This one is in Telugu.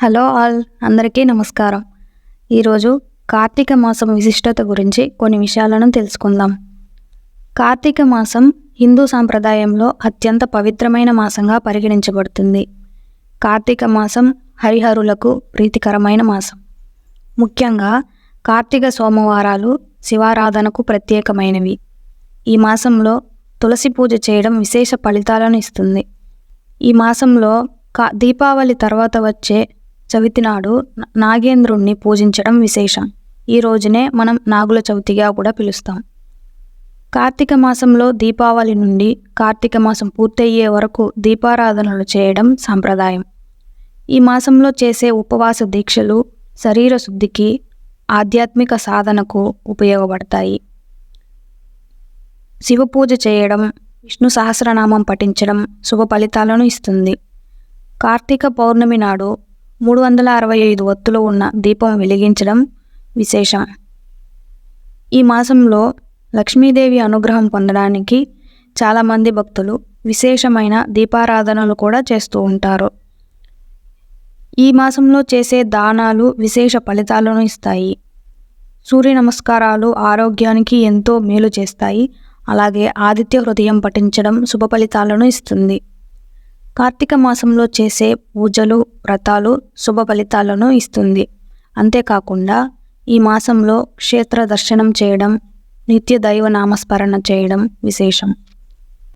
హలో ఆల్, అందరికీ నమస్కారం. ఈరోజు కార్తీక మాసం విశిష్టత గురించి కొన్ని విషయాలను తెలుసుకుందాం. కార్తీక మాసం హిందూ సాంప్రదాయంలో అత్యంత పవిత్రమైన మాసంగా పరిగణించబడుతుంది. కార్తీక మాసం హరిహరులకు ప్రీతికరమైన మాసం. ముఖ్యంగా కార్తీక సోమవారాలు శివారాధనకు ప్రత్యేకమైనవి. ఈ మాసంలో తులసి పూజ చేయడం విశేష ఫలితాలను ఇస్తుంది. ఈ మాసంలో దీపావళి తర్వాత వచ్చే చవితి నాడు నాగేంద్రుణ్ణి పూజించడం విశేషం. ఈ రోజునే మనం నాగుల చవితిగా కూడా పిలుస్తాం. కార్తీక మాసంలో దీపావళి నుండి కార్తీక మాసం పూర్తయ్యే వరకు దీపారాధనలు చేయడం సాంప్రదాయం. ఈ మాసంలో చేసే ఉపవాస దీక్షలు శరీర శుద్ధికి, ఆధ్యాత్మిక సాధనకు ఉపయోగపడతాయి. శివ పూజ చేయడం, విష్ణు సహస్రనామం పఠించడం శుభ ఫలితాలను ఇస్తుంది. కార్తీక పౌర్ణమి నాడు 365 ఒత్తులు ఉన్న దీపం వెలిగించడం విశేషం. ఈ మాసంలో లక్ష్మీదేవి అనుగ్రహం పొందడానికి చాలామంది భక్తులు విశేషమైన దీపారాధనలు కూడా చేస్తూ ఉంటారు. ఈ మాసంలో చేసే దానాలు విశేష ఫలితాలను ఇస్తాయి. సూర్య నమస్కారాలు ఆరోగ్యానికి ఎంతో మేలు చేస్తాయి. అలాగే ఆదిత్య హృదయం పఠించడం శుభ ఫలితాలను ఇస్తుంది. కార్తీక మాసంలో చేసే పూజలు, వ్రతాలు శుభ ఫలితాలను ఇస్తుంది. అంతేకాకుండా ఈ మాసంలో క్షేత్ర దర్శనం చేయడం, నిత్య దైవ నామస్మరణ చేయడం విశేషం.